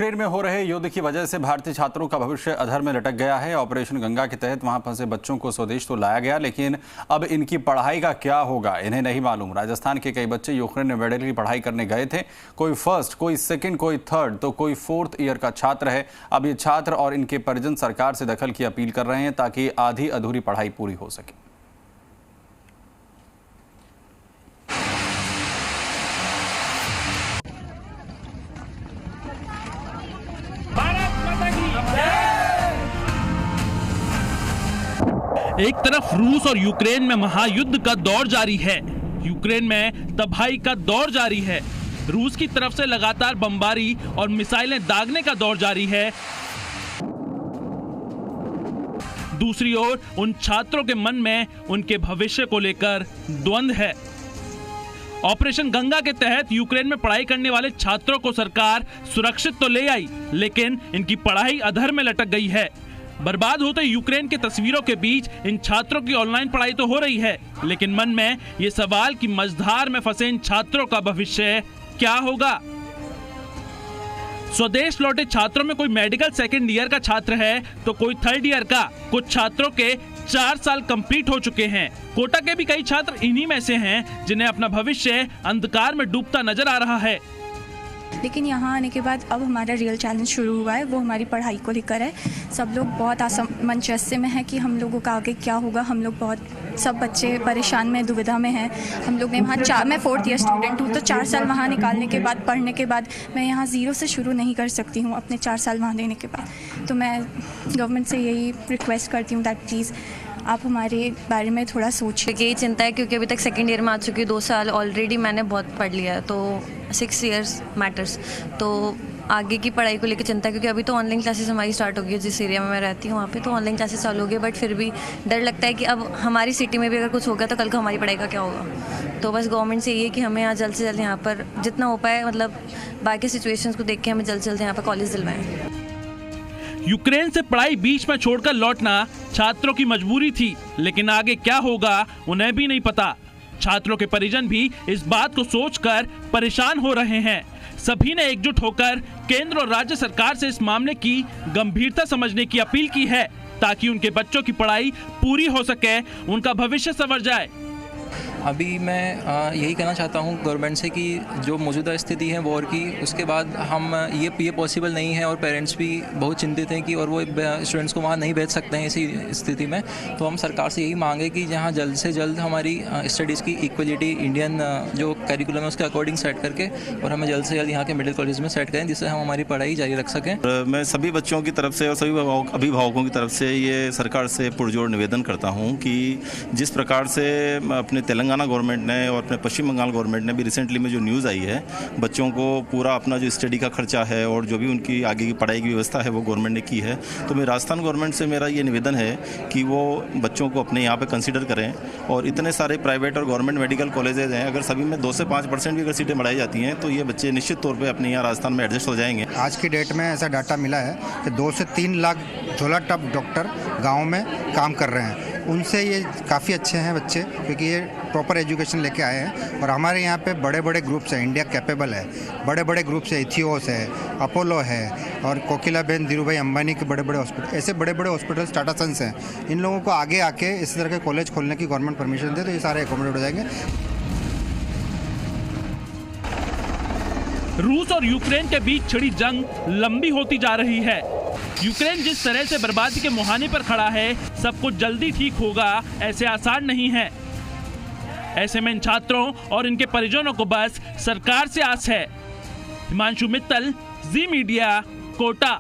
Ukraine में हो रहे युद्ध की वजह से भारतीय छात्रों का भविष्य अधर में लटक गया है। ऑपरेशन गंगा के तहत वहां फंसे बच्चों को स्वदेश तो लाया गया, लेकिन अब इनकी पढ़ाई का क्या होगा इन्हें नहीं मालूम। राजस्थान के कई बच्चे यूक्रेन में मेडिकल की पढ़ाई करने गए थे। कोई फर्स्ट, कोई सेकंड, कोई थर्ड तो कोई फोर्थ ईयर का छात्र है। अब ये छात्र और इनके परिजन सरकार से दखल की अपील कर रहे हैं ताकि आधी अधूरी पढ़ाई पूरी हो सके। एक तरफ रूस और यूक्रेन में महायुद्ध का दौर जारी है। यूक्रेन में तबाही का दौर जारी है। रूस की तरफ से लगातार बमबारी और मिसाइलें दागने का दौर जारी है। दूसरी ओर उन छात्रों के मन में उनके भविष्य को लेकर द्वंद्व है। ऑपरेशन गंगा के तहत यूक्रेन में पढ़ाई करने वाले छात्रों को सरकार सुरक्षित तो ले आई, लेकिन इनकी पढ़ाई अधर में लटक गई है। बर्बाद होते यूक्रेन के तस्वीरों के बीच इन छात्रों की ऑनलाइन पढ़ाई तो हो रही है, लेकिन मन में ये सवाल कि मझधार में फंसे इन छात्रों का भविष्य क्या होगा। स्वदेश लौटे छात्रों में कोई मेडिकल सेकेंड ईयर का छात्र है तो कोई थर्ड ईयर का। कुछ छात्रों के 4 साल कंप्लीट हो चुके हैं। कोटा के भी कई छात्र इन्हीं में से हैं जिन्हें अपना भविष्य अंधकार में डूबता नजर आ रहा है। लेकिन यहाँ आने के बाद अब हमारा रियल चैलेंज शुरू हुआ है, वो हमारी पढ़ाई को लेकर है। सब लोग बहुत असमंजस में हैं कि हम लोगों का आगे क्या होगा। हम लोग सब बच्चे परेशान में, दुविधा में हैं। हम लोग ने वहाँ मैं 4th ईयर स्टूडेंट हूँ, तो 4 साल वहाँ निकालने के बाद, पढ़ने के बाद मैं यहाँ ज़ीरो से शुरू नहीं कर सकती हूँ अपने 4 साल वहाँ देने के बाद। तो मैं गवर्नमेंट से यही रिक्वेस्ट करती हूँ दैट प्लीज़ आप हमारे बारे में थोड़ा सोचिए। यही चिंता है क्योंकि अभी तक सेकेंड ईयर में आ चुकी हूँ। 2 साल ऑलरेडी मैंने बहुत पढ़ लिया है, तो 6 ईयर्स मैटर्स। तो आगे की पढ़ाई को लेकर चिंता है क्योंकि अभी तो ऑनलाइन क्लासेस हमारी स्टार्ट हो गई है। जिस एरिया में मैं रहती हूँ वहाँ पे तो ऑनलाइन क्लासेस चालू हो गई, बट फिर भी डर लगता है कि अब हमारी सिटी में भी अगर कुछ होगा तो कल को हमारी पढ़ाई का क्या होगा। तो बस गवर्नमेंट से ये है कि हमें यहाँ जल्द से जल्द यहाँ पर जितना हो पाए, मतलब बाकी सिचुएशंस को देख के हमें जल्द से जल्द यहाँ पर कॉलेज दिलवाएं। यूक्रेन से पढ़ाई बीच में छोड़कर लौटना छात्रों की मजबूरी थी, लेकिन आगे क्या होगा उन्हें भी नहीं पता। छात्रों के परिजन भी इस बात को सोचकर परेशान हो रहे हैं। सभी ने एकजुट होकर केंद्र और राज्य सरकार से इस मामले की गंभीरता समझने की अपील की है ताकि उनके बच्चों की पढ़ाई पूरी हो सके, उनका भविष्य संवर जाए। अभी मैं यही कहना चाहता हूँ गवर्नमेंट से कि जो मौजूदा स्थिति है वॉर की, उसके बाद हम ये पॉसिबल नहीं है और पेरेंट्स भी बहुत चिंतित हैं कि और वो स्टूडेंट्स को वहाँ नहीं भेज सकते हैं इसी स्थिति में। तो हम सरकार से यही मांगे कि जहाँ जल्द से जल्द हमारी स्टडीज़ की इक्वलिटी इंडियन जो करिकुलम है उसके अकॉर्डिंग सेट करके और हमें जल्द से जल्द यहाँ के मेडिकल कॉलेज में सेट करें, जिससे हम हमारी पढ़ाई जारी रख सकें। मैं सभी बच्चों की तरफ से और सभी अभिभावकों की तरफ से ये सरकार से पुरजोर निवेदन करता हूँ कि जिस प्रकार से अपने तेलंगाना गवर्नमेंट ने और अपने पश्चिम बंगाल गवर्नमेंट ने भी रिसेंटली में जो न्यूज़ आई है, बच्चों को पूरा अपना जो स्टडी का खर्चा है और जो भी उनकी आगे की पढ़ाई की व्यवस्था है वो गवर्नमेंट ने की है। तो मैं राजस्थान गवर्नमेंट से मेरा ये निवेदन है कि वो बच्चों को अपने यहाँ पे कंसीडर करें। और इतने सारे प्राइवेट और गवर्नमेंट मेडिकल कॉलेजेज हैं, अगर सभी में 2 से 5% भी अगर सीटें बढ़ाई जाती हैं तो ये बच्चे निश्चित तौर पर अपने यहाँ राजस्थान में एडजस्ट हो जाएंगे। आज की डेट में ऐसा डाटा मिला है कि 2 से 3 लाख झोला टॉप डॉक्टर गाँव में काम कर रहे हैं। उनसे ये काफ़ी अच्छे हैं बच्चे, क्योंकि ये प्रॉपर एजुकेशन लेके आए हैं। और हमारे यहाँ पे बड़े बड़े ग्रुप्स हैं, इंडिया कैपेबल है, बड़े बड़े ग्रुप्स है, इथियोस है, अपोलो है और कोकिलाबेन धीरूभाई अंबानी के बड़े बड़े हॉस्पिटल, ऐसे बड़े बड़े हॉस्पिटल्स टाटा सन्स हैं। इन लोगों को आगे आके इस तरह के कॉलेज खोलने की गवर्नमेंट परमिशन दे तो ये सारे एकोमोडेट हो जाएंगे। रूस और यूक्रेन के बीच छिड़ी जंग लंबी होती जा रही है। यूक्रेन जिस तरह से बर्बादी के मुहाने पर खड़ा है, सब कुछ जल्दी ठीक होगा ऐसे आसान नहीं है। ऐसे में इन छात्रों और इनके परिजनों को बस सरकार से आस है। हिमांशु मित्तल, जी मीडिया, कोटा।